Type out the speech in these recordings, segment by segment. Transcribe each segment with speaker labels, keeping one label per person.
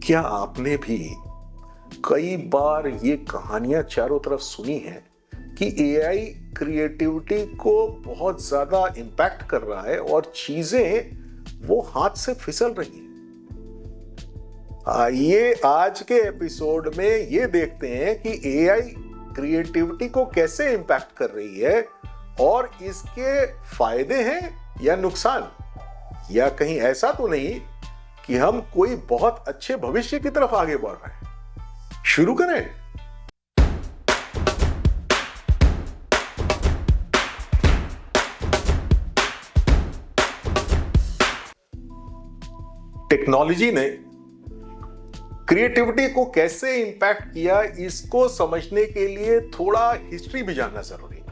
Speaker 1: क्या आपने भी कई बार ये कहानियां चारों तरफ सुनी हैं कि एआई क्रिएटिविटी को बहुत ज्यादा इंपैक्ट कर रहा है और चीजें वो हाथ से फिसल रही हैं? आइए आज के एपिसोड में ये देखते हैं कि एआई क्रिएटिविटी को कैसे इंपैक्ट कर रही है और इसके फायदे हैं या नुकसान, या कहीं ऐसा तो नहीं कि हम कोई बहुत अच्छे भविष्य की तरफ आगे बढ़ रहे हैं। शुरू करें। टेक्नोलॉजी ने क्रिएटिविटी को कैसे इंपैक्ट किया, इसको समझने के लिए थोड़ा हिस्ट्री भी जानना जरूरी है।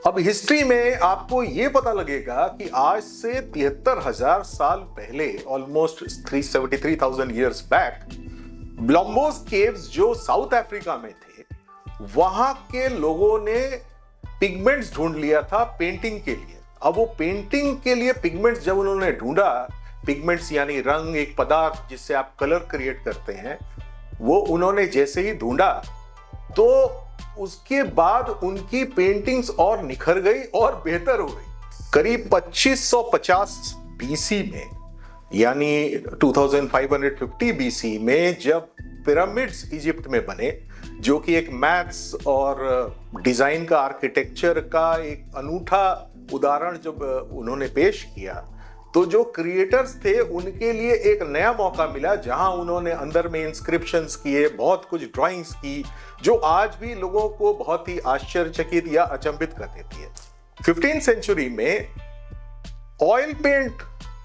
Speaker 1: अब हिस्ट्री में आपको यह पता लगेगा कि आज से 73,000 साल पहले, almost 373,000 years back, Blombos caves जो साउथ अफ्रीका में थे, वहां के लोगों ने पिगमेंट्स ढूंढ लिया था पेंटिंग के लिए। अब वो पेंटिंग के लिए पिगमेंट्स जब उन्होंने ढूंढा, पिगमेंट्स यानी रंग, एक पदार्थ जिससे आप कलर क्रिएट करते हैं, वो उन्होंने जैसे ही ढूंढा तो उसके बाद उनकी पेंटिंग्स और निखर गई और बेहतर हो गई। करीब 2550 बीसी में, यानी 2550 बीसी में, जब पिरामिड्स इजिप्ट में बने, जो कि एक मैथ्स और डिजाइन का, आर्किटेक्चर का एक अनूठा उदाहरण जब उन्होंने पेश किया, तो जो क्रिएटर्स थे उनके लिए एक नया मौका मिला, जहां उन्होंने अंदर में इंस्क्रिप्शंस किए, बहुत कुछ ड्राइंग्स की, जो आज भी लोगों को बहुत ही आश्चर्यचकित या अचंभित कर देती है। 15वीं सेंचुरी में ऑयल पेंट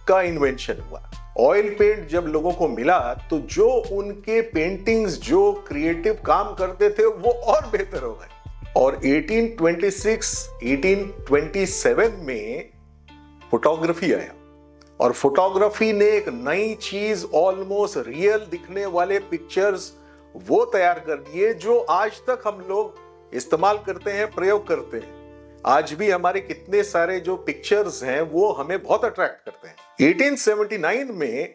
Speaker 1: का इन्वेंशन हुआ। ऑयल पेंट जब लोगों को मिला तो जो उनके पेंटिंग्स, जो क्रिएटिव काम करते थे, वो और बेहतर हो गए। और 1826, 1827 में फोटोग्राफी आया और फोटोग्राफी ने एक नई चीज, ऑलमोस्ट रियल दिखने वाले पिक्चर्स वो तैयार कर दिए, जो आज तक हम लोग इस्तेमाल करते हैं, प्रयोग करते हैं। आज भी हमारे कितने सारे जो पिक्चर्स हैं वो हमें बहुत अट्रैक्ट करते हैं। 1879 में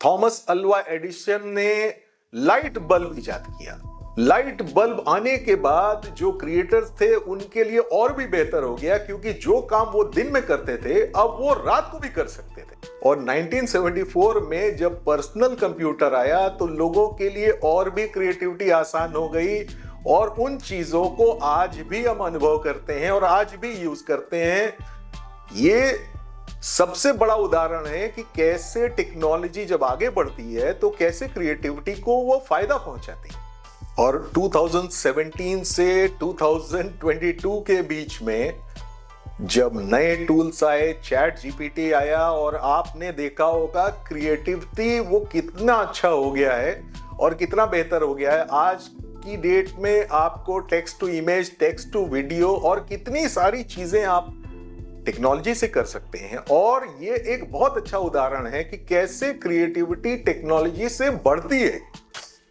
Speaker 1: थॉमस अल्वा एडिसन ने लाइट बल्ब इजाद किया। लाइट बल्ब आने के बाद जो क्रिएटर्स थे उनके लिए और भी बेहतर हो गया, क्योंकि जो काम वो दिन में करते थे अब वो रात को भी कर सकते थे। और 1974 में जब पर्सनल कंप्यूटर आया तो लोगों के लिए और भी क्रिएटिविटी आसान हो गई, और उन चीजों को आज भी हम अनुभव करते हैं और आज भी यूज करते हैं। ये सबसे बड़ा उदाहरण है कि कैसे टेक्नोलॉजी जब आगे बढ़ती है तो कैसे क्रिएटिविटी को वो फायदा पहुंचाती है। और 2017 से 2022 के बीच में जब नए टूल्स आए, चैट जीपीटी आया, और आपने देखा होगा क्रिएटिविटी वो कितना अच्छा हो गया है और कितना बेहतर हो गया है। आज की डेट में आपको text to image, text to video और कितनी सारी चीजें आप टेक्नोलॉजी से कर सकते हैं। और ये एक बहुत अच्छा उदाहरण है कि कैसे क्रिएटिविटी टेक्नोलॉजी से बढ़ती है।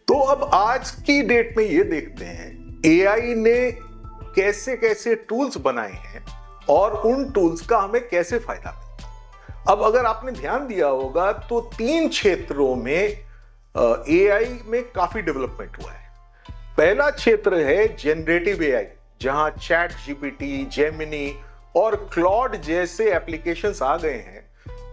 Speaker 1: तो अब आज की डेट में ये देखते हैं एआई ने कैसे कैसे टूल्स बनाए हैं और उन टूल्स का हमें कैसे फायदा मिलता है। अब अगर आपने ध्यान दिया होगा तो 3 क्षेत्रों में एआई में काफी डेवलपमेंट हुआ है। पहला क्षेत्र है जनरेटिव एआई, जहां चैट जीपीटी, जेमिनी और क्लॉड जैसे एप्लीकेशंस आ गए हैं,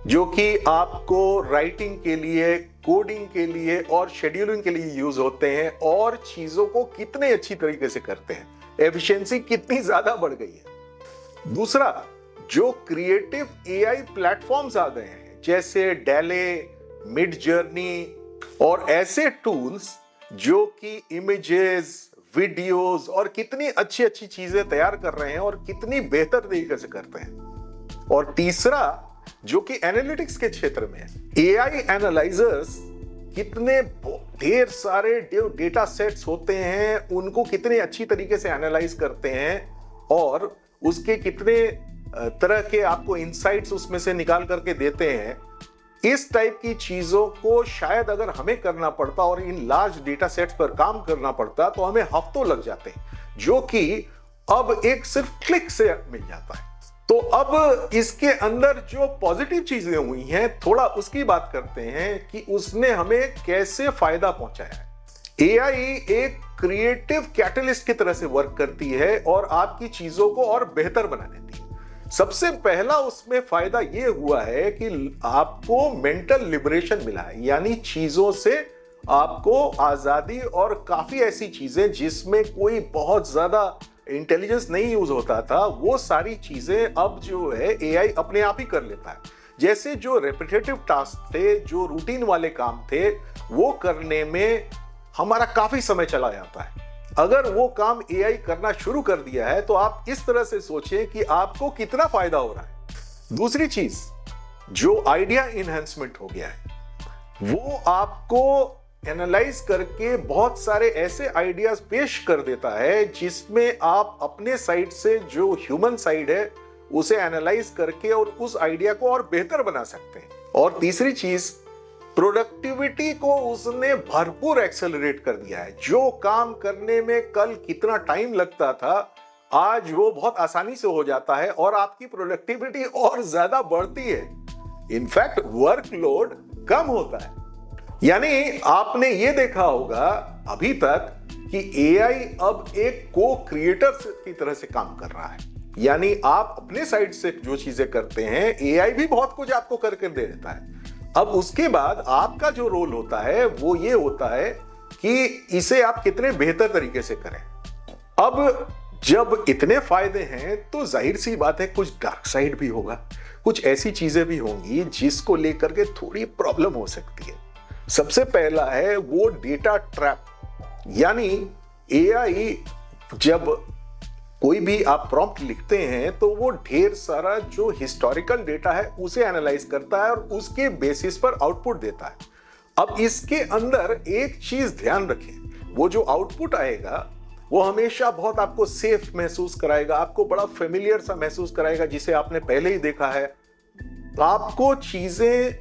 Speaker 1: जो कि आपको राइटिंग के लिए, कोडिंग के लिए और शेड्यूलिंग के लिए यूज होते हैं, और चीजों को कितने अच्छी तरीके से करते हैं, एफिशिएंसी कितनी ज्यादा बढ़ गई है। दूसरा, जो क्रिएटिव एआई प्लेटफॉर्म्स आ गए हैं, जैसे डेले, मिड जर्नी और ऐसे टूल्स जो कि इमेजेस, वीडियोस और कितनी अच्छी अच्छी चीजें तैयार कर रहे हैं और कितनी बेहतर तरीके से करते हैं। और तीसरा, जो कि एनालिटिक्स के क्षेत्र में है, एआई एनालाइजर्स कितने ढेर सारे डेटा सेट्स होते हैं, उनको कितने अच्छी तरीके से एनालाइज करते हैं और उसके कितने तरह के आपको इंसाइट्स उसमें से निकाल करके देते हैं। इस टाइप की चीजों को शायद अगर हमें करना पड़ता और इन लार्ज डेटा सेट्स पर काम करना पड़ता तो हमें हफ्तों लग जाते हैं, जो कि अब एक सिर्फ क्लिक से मिल जाता है। तो अब इसके अंदर जो पॉजिटिव चीजें हुई हैं, थोड़ा उसकी बात करते हैं कि उसने हमें कैसे फायदा पहुंचाया है। एआई एक क्रिएटिव कैटलिस्ट की तरह से वर्क करती है और आपकी चीजों को और बेहतर बना देती है। सबसे पहला उसमें फायदा यह हुआ है कि आपको मेंटल लिबरेशन मिला है, यानी चीजों से आपको आजादी, और काफी ऐसी चीजें जिसमें कोई बहुत ज्यादा इंटेलिजेंस नहीं यूज होता था, वो सारी चीजें अब जो है एआई अपने आप ही कर लेता है। जैसे जो रेपिटेटिव टास्क थे, जो रूटीन वाले काम थे, वो करने में हमारा काफी समय चला जाता है। अगर वो काम एआई करना शुरू कर दिया है तो आप इस तरह से सोचें कि आपको कितना फायदा हो रहा है। दूसरी चीज, जो आइडिया इनहेंसमेंट हो गया है, वो आपको एनालाइज करके बहुत सारे ऐसे आइडियाज पेश कर देता है जिसमें आप अपने साइड से, जो ह्यूमन साइड है, उसे एनालाइज करके और उस आइडिया को और बेहतर बना सकते हैं। और तीसरी चीज, प्रोडक्टिविटी को उसने भरपूर एक्सेलरेट कर दिया है। जो काम करने में कल कितना टाइम लगता था, आज वो बहुत आसानी से हो जाता है और आपकी प्रोडक्टिविटी और ज्यादा बढ़ती है। इनफैक्ट वर्कलोड कम होता है। यानी आपने ये देखा होगा अभी तक कि एआई अब एक को क्रिएटर की तरह से काम कर रहा है। यानी आप अपने साइड से जो चीजें करते हैं, एआई भी बहुत कुछ आपको करके दे देता है। अब उसके बाद आपका जो रोल होता है वो ये होता है कि इसे आप कितने बेहतर तरीके से करें। अब जब इतने फायदे हैं तो जाहिर सी बात है कुछ डार्क साइड भी होगा, कुछ ऐसी चीजें भी होंगी जिसको लेकर के थोड़ी प्रॉब्लम हो सकती है। सबसे पहला है वो डेटा ट्रैप, यानी एआई जब कोई भी आप प्रॉम्प्ट लिखते हैं तो वो ढेर सारा जो हिस्टोरिकल डेटा है उसे एनालाइज करता है और उसके बेसिस पर आउटपुट देता है। अब इसके अंदर एक चीज ध्यान रखें, वो जो आउटपुट आएगा वो हमेशा बहुत आपको सेफ महसूस कराएगा, आपको बड़ा फेमिलियर सा महसूस कराएगा, जिसे आपने पहले ही देखा है। आपको चीजें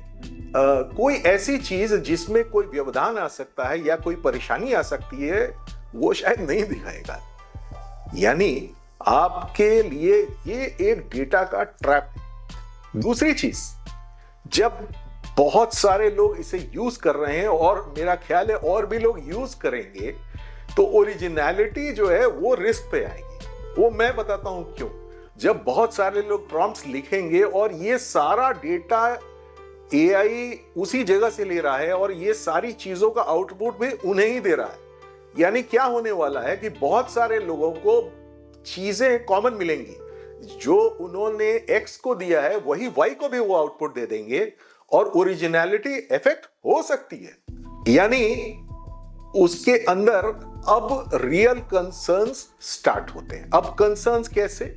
Speaker 1: कोई ऐसी चीज जिसमें कोई व्यवधान आ सकता है या कोई परेशानी आ सकती है, वो शायद नहीं दिखाएगा। यानी आपके लिए ये एक डेटा का ट्रैप है। दूसरी चीज, जब बहुत सारे लोग इसे यूज कर रहे हैं और मेरा ख्याल है और भी लोग यूज करेंगे, तो ओरिजिनलिटी जो है वो रिस्क पे आएगी। वो मैं बताता हूं क्यों। जब बहुत सारे लोग प्रॉम्प्ट्स लिखेंगे और ये सारा डेटा एआई उसी जगह से ले रहा है और ये सारी चीजों का आउटपुट भी उन्हें ही दे रहा है, यानी क्या होने वाला है कि बहुत सारे लोगों को चीजें कॉमन मिलेंगी। जो उन्होंने एक्स को दिया है वही वाई को भी वो आउटपुट दे देंगे और ओरिजिनलिटी इफेक्ट हो सकती है। यानी उसके अंदर अब रियल कंसर्न्स स्टार्ट होते हैं। अब कंसर्न्स कैसे?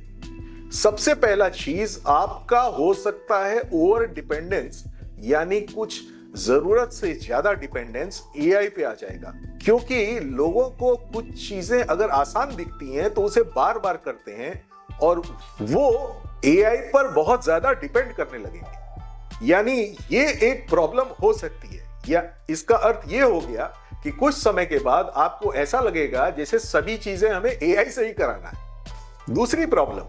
Speaker 1: सबसे पहला चीज आपका हो सकता है ओवर डिपेंडेंस, यानी कुछ जरूरत से ज्यादा डिपेंडेंस एआई पे आ जाएगा, क्योंकि लोगों को कुछ चीजें अगर आसान दिखती हैं तो उसे बार बार करते हैं और वो एआई पर बहुत ज्यादा डिपेंड करने लगेंगे। यानी ये एक प्रॉब्लम हो सकती है, या इसका अर्थ ये हो गया कि कुछ समय के बाद आपको ऐसा लगेगा जैसे सभी चीजें हमें एआई से ही कराना है। दूसरी प्रॉब्लम,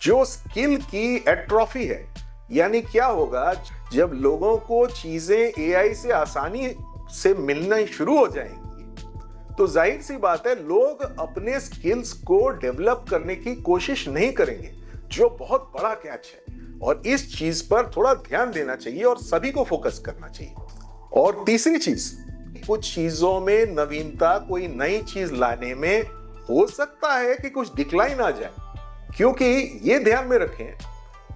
Speaker 1: जो स्किल की एट्रोफी है, यानी क्या होगा जब लोगों को चीजें एआई से आसानी से मिलना शुरू हो जाएंगी, तो जाहिर सी बात है लोग अपने स्किल्स को डेवलप करने की कोशिश नहीं करेंगे, जो बहुत बड़ा कैच है। और इस चीज पर थोड़ा ध्यान देना चाहिए और सभी को फोकस करना चाहिए। और तीसरी चीज, कुछ चीजों में नवीनता, कोई नई चीज लाने में हो सकता है कि कुछ डिक्लाइन आ जाए, क्योंकि ये ध्यान में रखें,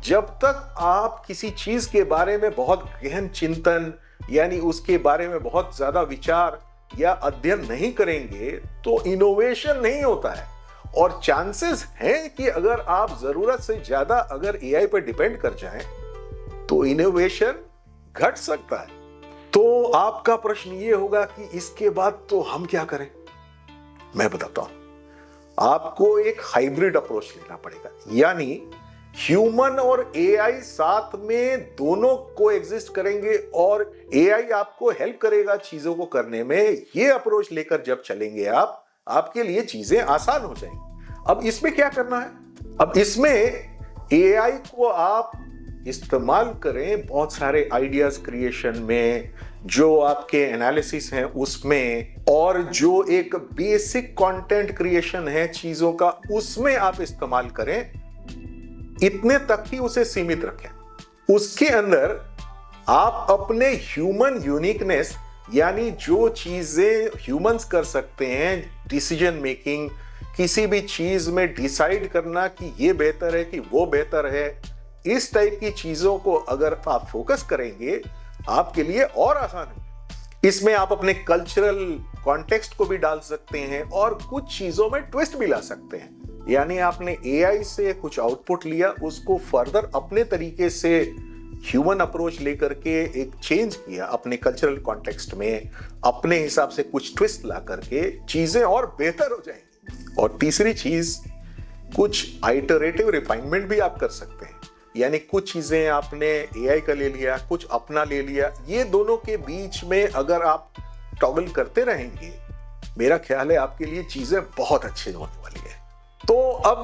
Speaker 1: जब तक आप किसी चीज के बारे में बहुत गहन चिंतन, यानी उसके बारे में बहुत ज्यादा विचार या अध्ययन नहीं करेंगे, तो इनोवेशन नहीं होता है। और चांसेस हैं कि अगर आप जरूरत से ज्यादा अगर एआई पर डिपेंड कर जाएं, तो इनोवेशन घट सकता है। तो आपका प्रश्न ये होगा कि इसके बाद तो हम क्या करें? मैं बताता हूं। आपको एक हाइब्रिड अप्रोच लेना पड़ेगा, यानी ह्यूमन और एआई साथ में दोनों को एग्जिस्ट करेंगे और एआई आपको हेल्प करेगा चीजों को करने में। ये अप्रोच लेकर जब चलेंगे आपके लिए चीजें आसान हो जाएंगी। अब इसमें क्या करना है? अब इसमें एआई को आप इस्तेमाल करें बहुत सारे आइडियाज क्रिएशन में, जो आपके एनालिसिस हैं उसमें, और जो एक बेसिक कंटेंट क्रिएशन है चीजों का, उसमें आप इस्तेमाल करें। इतने तक ही उसे सीमित रखें। उसके अंदर आप अपने ह्यूमन यूनिकनेस, यानी जो चीजें ह्यूमंस कर सकते हैं, डिसीजन मेकिंग, किसी भी चीज में डिसाइड करना कि ये बेहतर है कि वो बेहतर है, इस टाइप की चीजों को अगर आप फोकस करेंगे आपके लिए और आसान है। इसमें आप अपने कल्चरल कॉन्टेक्स्ट को भी डाल सकते हैं और कुछ चीजों में ट्विस्ट भी ला सकते हैं। यानी आपने एआई से कुछ आउटपुट लिया, उसको फर्दर अपने तरीके से ह्यूमन अप्रोच लेकर के एक चेंज किया अपने कल्चरल कॉन्टेक्स्ट में, अपने हिसाब से कुछ ट्विस्ट ला करके चीजें और बेहतर हो जाएंगी। और तीसरी चीज, कुछ आइटरेटिव रिफाइनमेंट भी आप कर सकते हैं। यानी कुछ चीजें आपने एआई का ले लिया, कुछ अपना ले लिया, ये दोनों के बीच में अगर आप टॉगल करते रहेंगे, मेरा ख्याल है आपके लिए चीजें बहुत अच्छी होने वाली है। तो अब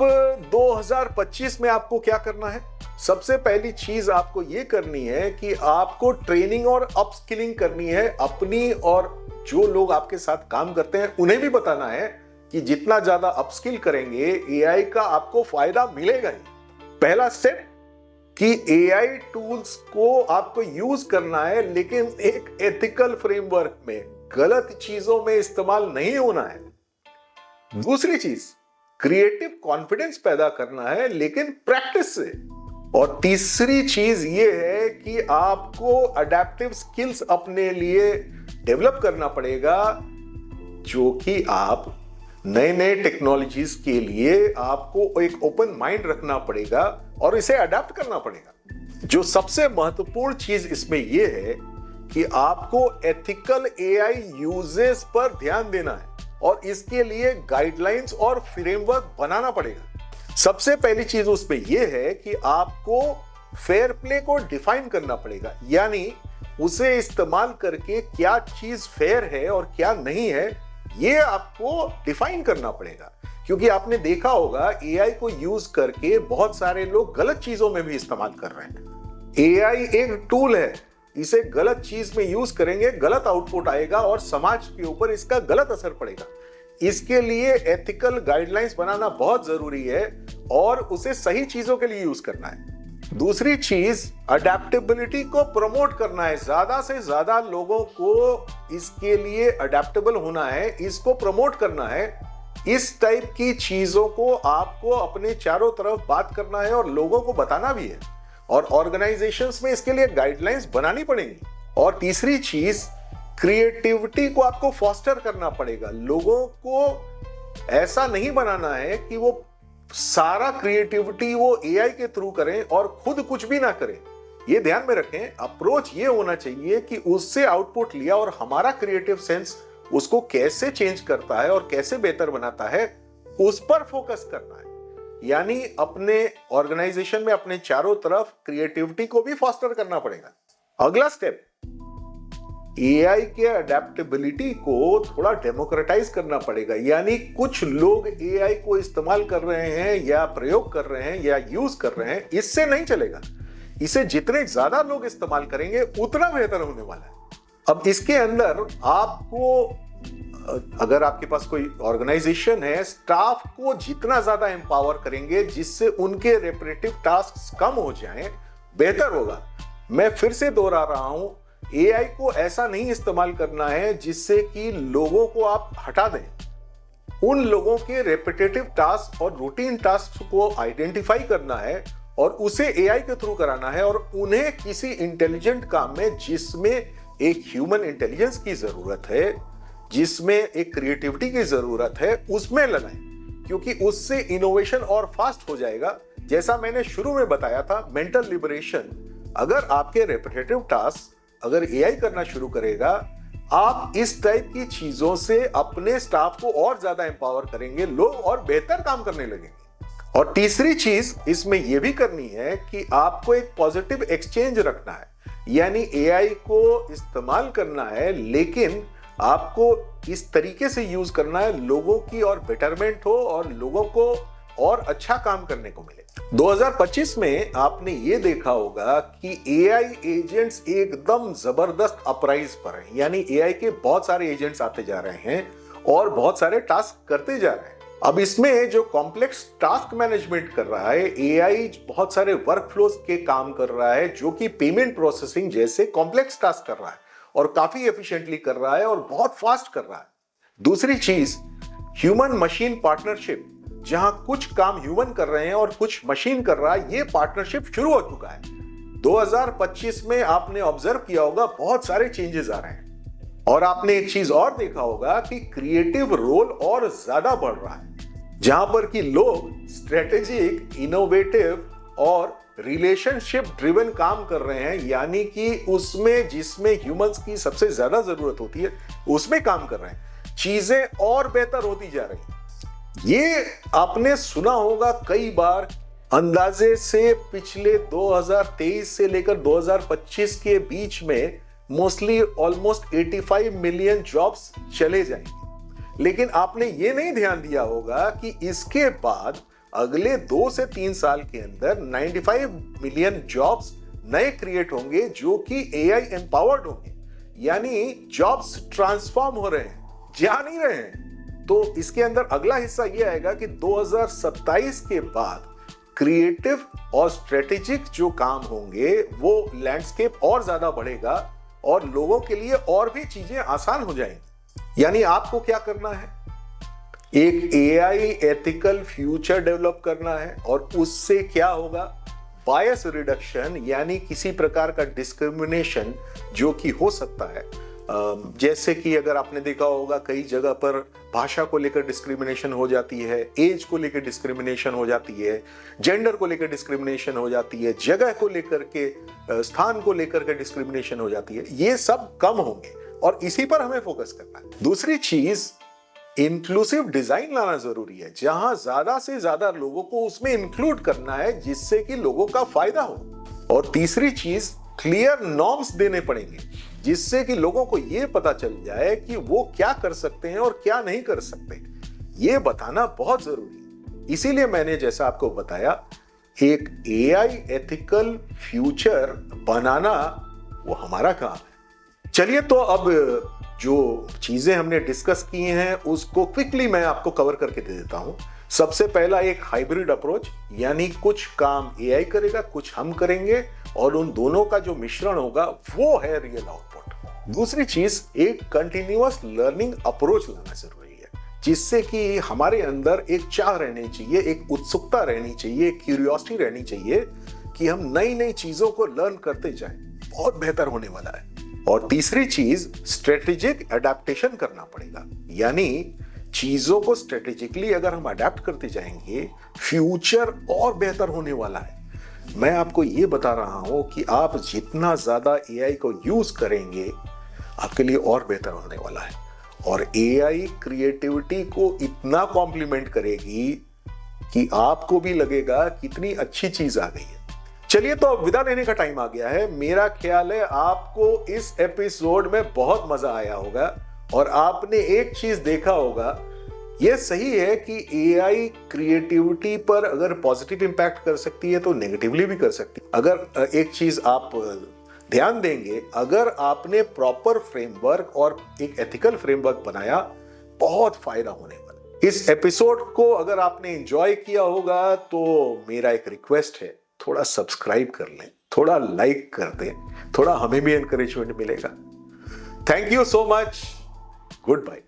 Speaker 1: 2025 में आपको क्या करना है? सबसे पहली चीज आपको ये करनी है कि आपको ट्रेनिंग और अपस्किलिंग करनी है अपनी, और जो लोग आपके साथ काम करते हैं उन्हें भी बताना है कि जितना ज्यादा अपस्किल करेंगे एआई का आपको फायदा मिलेगा ही। पहला स्टेप कि एआई टूल्स को आपको यूज करना है, लेकिन एक एथिकल फ्रेमवर्क में, गलत चीजों में इस्तेमाल नहीं होना है। दूसरी चीज, क्रिएटिव कॉन्फिडेंस पैदा करना है, लेकिन प्रैक्टिस से। और तीसरी चीज ये है कि आपको अडेप्टिव स्किल्स अपने लिए डेवलप करना पड़ेगा, जो कि आप नए नए टेक्नोलॉजीज के लिए आपको एक ओपन माइंड रखना पड़ेगा और इसे अडेप्ट करना पड़ेगा। जो सबसे महत्वपूर्ण चीज इसमें यह है कि आपको एथिकल एआई यूजेस पर ध्यान देना है और इसके लिए गाइडलाइंस और फ्रेमवर्क बनाना पड़ेगा। सबसे पहली चीज उसमें यह है कि आपको फेयर प्ले को डिफाइन करना पड़ेगा, यानी उसे इस्तेमाल करके क्या चीज फेयर है और क्या नहीं है, ये आपको डिफाइन करना पड़ेगा। क्योंकि आपने देखा होगा एआई को यूज करके बहुत सारे लोग गलत चीजों में भी इस्तेमाल कर रहे हैं। एआई एक टूल है, इसे गलत चीज में यूज करेंगे, गलत आउटपुट आएगा और समाज के ऊपर इसका गलत असर पड़ेगा। इसके लिए एथिकल गाइडलाइंस बनाना बहुत जरूरी है और उसे सही चीजों के लिए यूज करना है। दूसरी चीज, अडेप्टेबिलिटी को प्रमोट करना है। ज्यादा से ज्यादा लोगों को इसके लिए अडेप्टेबल होना है, इसको प्रमोट करना है। इस टाइप की चीजों को आपको अपने चारों तरफ बात करना है और लोगों को बताना भी है, और ऑर्गेनाइजेशंस में इसके लिए गाइडलाइंस बनानी पड़ेंगी। और तीसरी चीज, क्रिएटिविटी को आपको फॉस्टर करना पड़ेगा। लोगों को ऐसा नहीं बनाना है कि वो सारा क्रिएटिविटी वो एआई के थ्रू करें और खुद कुछ भी ना करें। ये ध्यान में रखें, अप्रोच ये होना चाहिए कि उससे आउटपुट लिया और हमारा क्रिएटिव सेंस उसको कैसे चेंज करता है और कैसे बेहतर बनाता है, उस पर फोकस करना है। यानी अपने ऑर्गेनाइजेशन में अपने चारों तरफ क्रिएटिविटी को भी फॉस्टर करना पड़ेगा। अगला स्टेप, एआई के अडेप्टेबिलिटी को थोड़ा डेमोक्रेटाइज करना पड़ेगा। यानी कुछ लोग एआई को इस्तेमाल कर रहे हैं या प्रयोग कर रहे हैं या यूज कर रहे हैं, इससे नहीं चलेगा। इसे जितने ज्यादा लोग इस्तेमाल करेंगे उतना बेहतर होने वाला है। अब इसके अंदर आपको, अगर आपके पास कोई ऑर्गेनाइजेशन है, स्टाफ को जितना ज्यादा एम्पावर करेंगे जिससे उनके रेपिटेटिव टास्क कम हो जाएं, बेहतर होगा। मैं फिर से दोहरा रहा हूं, एआई को ऐसा नहीं इस्तेमाल करना है जिससे कि लोगों को आप हटा दें। उन लोगों के रेपिटेटिव टास्क और रूटीन टास्क को आइडेंटिफाई करना है और उसे एआई के थ्रू कराना है, और उन्हें किसी इंटेलिजेंट काम में, जिसमें एक ह्यूमन इंटेलिजेंस की जरूरत है, जिसमें एक क्रिएटिविटी की जरूरत है, उसमें लगाएं। क्योंकि उससे इनोवेशन और फास्ट हो जाएगा। जैसा मैंने शुरू में बताया था, मेंटल लिबरेशन, अगर आपके रेपिटेटिव टास्क अगर एआई करना शुरू करेगा, आप इस टाइप की चीजों से अपने स्टाफ को और ज्यादा एम्पावर करेंगे, लोग और बेहतर काम करने लगेंगे। और तीसरी चीज इसमें यह भी करनी है कि आपको एक पॉजिटिव एक्सचेंज रखना है। यानी एआई को इस्तेमाल करना है, लेकिन आपको इस तरीके से यूज करना है लोगों की और बेटरमेंट हो और लोगों को और अच्छा काम करने को मिले। 2025 में आपने ये देखा होगा कि एआई एजेंट्स एकदम जबरदस्त अपराइज पर हैं, यानी एआई के बहुत सारे एजेंट्स आते जा रहे हैं और बहुत सारे टास्क करते जा रहे हैं। अब इसमें जो कॉम्प्लेक्स टास्क मैनेजमेंट कर रहा है, एआई बहुत सारे वर्कफ्लोज के काम कर रहा है जो कि पेमेंट प्रोसेसिंग जैसे कॉम्प्लेक्स टास्क कर रहा है और काफी एफिशिएंटली कर रहा है और बहुत फास्ट कर रहा है। दूसरी चीज, ह्यूमन मशीन पार्टनरशिप, जहां कुछ काम ह्यूमन कर रहे हैं और कुछ मशीन कर रहा है, ये पार्टनरशिप शुरू हो चुका है। 2025 में आपने ऑब्जर्व किया होगा बहुत सारे चेंजेस आ रहे हैं। और आपने एक चीज और देखा होगा कि क्रिएटिव रोल और ज्यादा बढ़ रहा है, जहां पर कि लोग स्ट्रेटेजिक, इनोवेटिव और रिलेशनशिप ड्रिवन काम कर रहे हैं, यानी कि उसमें जिसमें ह्यूमंस की सबसे ज्यादा जरूरत होती है उसमें काम कर रहे हैं। चीजें और बेहतर होती जा रही हैं। ये आपने सुना होगा कई बार, अंदाजे से पिछले 2023 से लेकर 2025 के बीच में मोस्टली ऑलमोस्ट 85 मिलियन जॉब्स चले जाएंगे। लेकिन आपने ये नहीं ध्यान दिया होगा कि इसके बाद अगले 2 से 3 साल के अंदर 95 मिलियन जॉब्स नए क्रिएट होंगे जो कि एआई एम्पावर्ड होंगे, यानी जॉब्स ट्रांसफॉर्म हो रहे हैं, जा नहीं रहे हैं। तो इसके अंदर अगला हिस्सा यह आएगा कि 2027 के बाद क्रिएटिव और स्ट्रेटेजिक जो काम होंगे वो लैंडस्केप और ज्यादा बढ़ेगा और लोगों के लिए और भी चीजें आसान हो जाएंगी। यानी आपको क्या करना है, एक एआई एथिकल फ्यूचर डेवलप करना है और उससे क्या होगा, बायस रिडक्शन, यानी किसी प्रकार का डिस्क्रिमिनेशन जो कि हो सकता है, जैसे कि अगर आपने देखा होगा कई जगह पर भाषा को लेकर डिस्क्रिमिनेशन हो जाती है, एज को लेकर डिस्क्रिमिनेशन हो जाती है, जेंडर को लेकर डिस्क्रिमिनेशन हो जाती है, जगह को लेकर के, स्थान को लेकर के डिस्क्रिमिनेशन हो जाती है। ये सब कम होंगे और इसी पर हमें फोकस करना है। दूसरी चीज, इंक्लूसिव डिजाइन लाना जरूरी है, जहां ज्यादा से ज्यादा लोगों को उसमें इंक्लूड करना है जिससे कि लोगों का फायदा हो। और तीसरी चीज, क्लियर नॉर्म्स देने पड़ेंगे जिससे कि लोगों को यह पता चल जाए कि वो क्या कर सकते हैं और क्या नहीं कर सकते। ये बताना बहुत जरूरी है। इसीलिए मैंने जैसा आपको बताया, एक एआई एथिकल फ्यूचर बनाना वो हमारा काम है। चलिए, तो अब जो चीजें हमने डिस्कस की हैं उसको क्विकली मैं आपको कवर करके दे देता हूं। सबसे पहला, एक हाइब्रिड अप्रोच, यानी कुछ काम एआई करेगा, कुछ हम करेंगे और उन दोनों का जो मिश्रण होगा वो है रियल आउटपुट। दूसरी चीज, एक कंटिन्यूअस लर्निंग अप्रोच लाना जरूरी है जिससे कि हमारे अंदर एक चाह रहनी चाहिए, एक उत्सुकता रहनी चाहिए, एक क्यूरियोसिटी रहनी चाहिए कि हम नई नई चीजों को लर्न करते जाएं। बहुत बेहतर होने वाला है। और तीसरी चीज, स्ट्रेटेजिक अडेप्टेशन करना पड़ेगा, यानी चीजों को स्ट्रेटेजिकली अगर हम अडेप्ट करते जाएंगे, फ्यूचर और बेहतर होने वाला है। मैं आपको ये बता रहा हूं कि आप जितना ज्यादा एआई को यूज करेंगे आपके लिए और बेहतर होने वाला है। और एआई क्रिएटिविटी को इतना कॉम्प्लीमेंट करेगी कि आपको भी लगेगा कितनी अच्छी चीज आ गई है। चलिए, तो अब विदा लेने का टाइम आ गया है। मेरा ख्याल है आपको इस एपिसोड में बहुत मजा आया होगा और आपने एक चीज देखा होगा, यह सही है कि एआई क्रिएटिविटी पर अगर पॉजिटिव इंपैक्ट कर सकती है तो नेगेटिवली भी कर सकती है। अगर एक चीज आप ध्यान देंगे, अगर आपने प्रॉपर फ्रेमवर्क और एक एथिकल फ्रेमवर्क बनाया, बहुत फायदा होने वाला। इस एपिसोड को अगर आपने एंजॉय किया होगा तो मेरा एक रिक्वेस्ट है, थोड़ा सब्सक्राइब कर लें, थोड़ा लाइक कर दें, थोड़ा हमें भी एनकरेजमेंट मिलेगा। Thank you so much. Good bye.